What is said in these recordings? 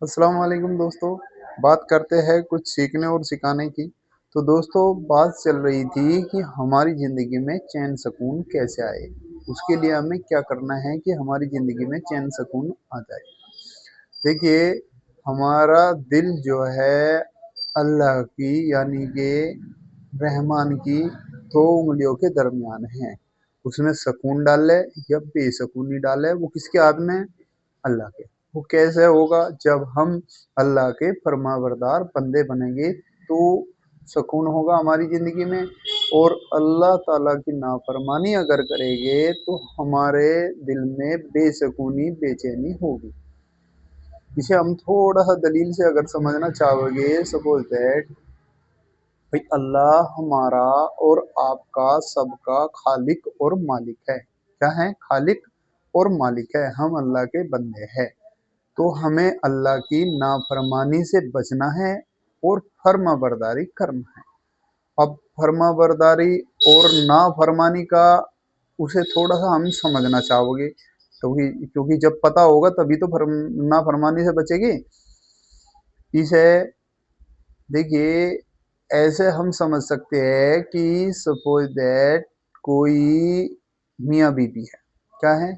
अस्सलाम वालेकुम दोस्तों। बात करते हैं कुछ सीखने और सिखाने की। तो दोस्तों, बात चल रही थी कि हमारी ज़िंदगी में चैन सुकून कैसे आए। उसके लिए हमें क्या करना है कि हमारी ज़िंदगी में चैन सुकून आ जाए। देखिए, हमारा दिल जो है अल्लाह की यानी कि रहमान की 2 उँगलियों के दरमियान है। उसमें सुकून डाले या बेसुकूनी डाले, वो किसके हाथ में है? अल्लाह के। वो कैसे होगा? जब हम अल्लाह के फरमाबरदार बंदे बनेंगे तो सुकून होगा हमारी ज़िंदगी में। और अल्लाह ताला की नाफरमानी अगर करेंगे तो हमारे दिल में बेसुकूनी, बेचैनी होगी। इसे हम थोड़ा-सा दलील से अगर समझना चाहोगे, सपोज़ दैट भाई अल्लाह हमारा और आपका सबका खालिक और मालिक है। क्या है? खालिक और मालिक है। हम अल्लाह के बंदे हैं। तो हमें अल्लाह की नाफरमानी से बचना है और फर्माबरदारी करना है। अब फर्माबरदारी और नाफरमानी का उसे थोड़ा सा हम समझना चाहोगे, क्योंकि जब पता होगा तभी तो नाफरमानी से बचेगी। इसे देखिए, ऐसे हम समझ सकते हैं कि सपोज दैट कोई मियाँ बीवी है। क्या है?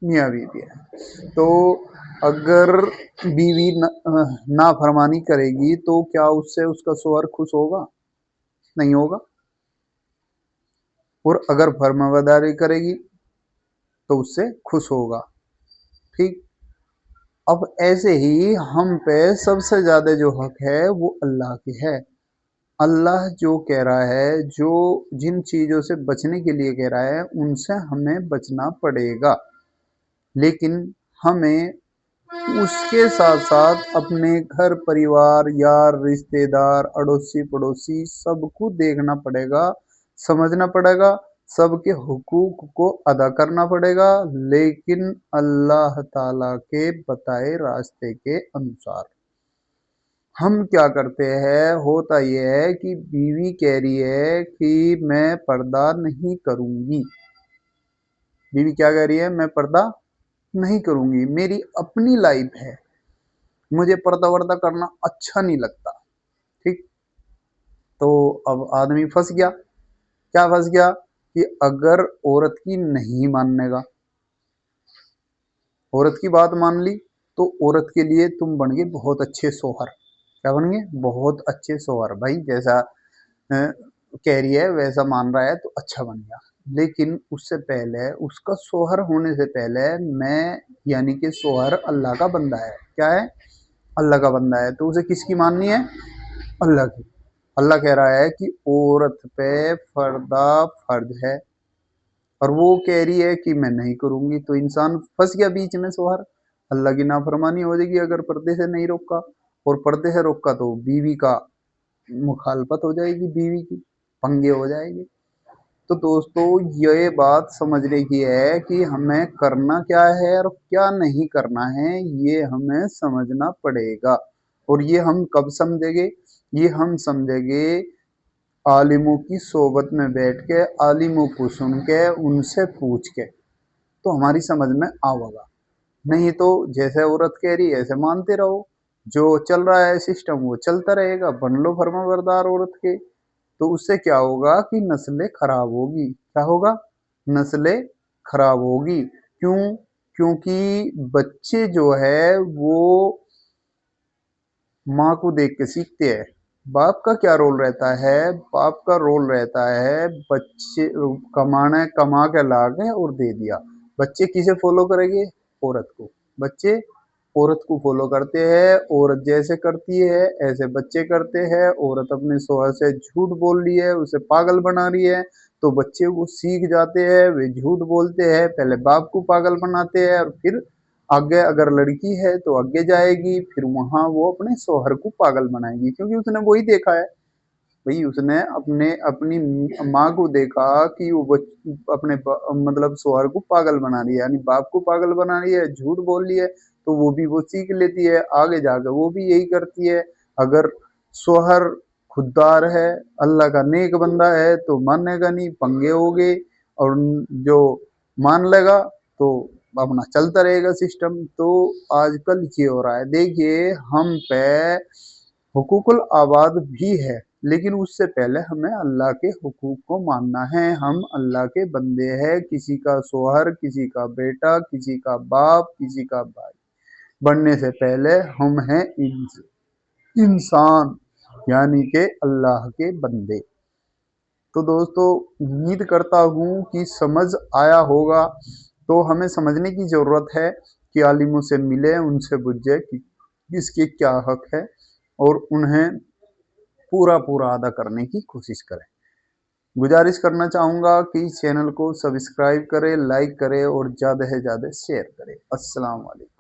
मियाँ बीवी है। तो अगर बीवी नाफरमानी करेगी तो क्या उससे उसका शौहर खुश होगा? नहीं होगा। और अगर फर्माबरदारी करेगी तो उससे खुश होगा। ठीक। अब ऐसे ही हम पे सबसे ज्यादा जो हक है वो अल्लाह की है। अल्लाह जो कह रहा है, जो जिन चीजों से बचने के लिए कह रहा है, उनसे हमें बचना पड़ेगा। लेकिन हमें उसके साथ साथ अपने घर परिवार, यार, रिश्तेदार, अड़ोसी पड़ोसी सबको देखना पड़ेगा, समझना पड़ेगा, सबके हुकूक को अदा करना पड़ेगा, लेकिन अल्लाह ताला के बताए रास्ते के अनुसार। हम क्या करते हैं, होता यह है कि बीवी कह रही है कि मैं पर्दा नहीं करूंगी। बीवी क्या कह रही है? मैं पर्दा नहीं करूंगी, मेरी अपनी लाइफ है, मुझे पर्दा वर्दा करना अच्छा नहीं लगता। ठीक। तो अब आदमी फंस गया। क्या फंस गया? कि अगर औरत की नहीं मानने का, औरत की बात मान ली तो औरत के लिए तुम बन गए बहुत अच्छे सोहर। क्या बन गए? बहुत अच्छे सोहर। भाई जैसा कह रही है वैसा मान रहा है तो अच्छा बन गया। लेकिन उससे पहले, उसका सोहर होने से पहले, मैं यानी कि सोहर अल्लाह का बंदा है। क्या है? अल्लाह का बंदा है। तो उसे किसकी माननी है? अल्लाह की। अल्लाह कह रहा है कि औरत पे पर्दा फर्ज है, और वो कह रही है कि मैं नहीं करूंगी। तो इंसान फंस गया बीच में। सोहर अल्लाह की नाफरमानी हो जाएगी अगर पर्दे से नहीं रोका, और पर्दे से रोका तो बीवी का मुखालफत हो जाएगी, बीवी की पंगे हो जाएंगे। तो दोस्तों, ये बात समझने की है कि हमें करना क्या है और क्या नहीं करना है, ये हमें समझना पड़ेगा। और ये हम कब समझेंगे? ये हम समझेंगे आलिमों की सोबत में बैठ के, आलिमों को सुन के, उनसे पूछ के, तो हमारी समझ में आवेगा। नहीं तो जैसे औरत कह रही है ऐसे मानते रहो, जो चल रहा है सिस्टम वो चलता रहेगा। बन लो फर्माबरदार औरत के। तो उससे क्या होगा कि नस्लें खराब होगी। क्या होगा? नस्लें खराब होगी। क्यों? क्योंकि बच्चे जो है वो माँ को देख के सीखते हैं। बाप का क्या रोल रहता है? बाप का रोल रहता है बच्चे कमाना है, कमा के ला के और दे दिया। बच्चे किसे फॉलो करेंगे? औरत को। बच्चे औरत को फॉलो करते हैं। औरत जैसे करती है ऐसे बच्चे करते हैं। औरत अपने शौहर से झूठ बोल रही है, उसे पागल बना रही है, तो बच्चे वो सीख जाते हैं, वे झूठ बोलते हैं, पहले बाप को पागल बनाते हैं और फिर आगे अगर लड़की है तो आगे जाएगी, फिर वहां वो अपने शौहर को पागल बनाएगी, क्योंकि उसने वही देखा है। भाई उसने अपने अपनी माँ को देखा कि वो अपने मतलब शौहर को पागल बना रही है, यानी बाप को पागल बना रही है, झूठ बोल रही है, तो वो भी वो सीख लेती है, आगे जाकर वो भी यही करती है। अगर शौहर खुददार है, अल्लाह का नेक बंदा है, तो मानेगा नहीं, पंगे हो गए। और जो मान लेगा तो अपना चलता रहेगा सिस्टम। तो आजकल ये हो रहा है, देखिए हम पे हुकूकुल आबाद भी है, लेकिन उससे पहले हमें अल्लाह के हुकूक को मानना है। हम अल्लाह के बंदे हैं, किसी का शोहर, किसी का बेटा, किसी का बाप, किसी का भाई बनने से पहले हम हैं इंसान, यानी कि अल्लाह के बंदे। तो दोस्तों, उम्मीद करता हूँ कि समझ आया होगा। तो हमें समझने की ज़रूरत है कि आलिमों से मिले, उनसे पूछे कि किसके क्या हक है, और उन्हें पूरा पूरा अदा करने की कोशिश करें। गुजारिश करना चाहूँगा कि चैनल को सब्सक्राइब करें, लाइक करें और ज़्यादा से ज़्यादा शेयर करें। अस्सलाम वालेकुम।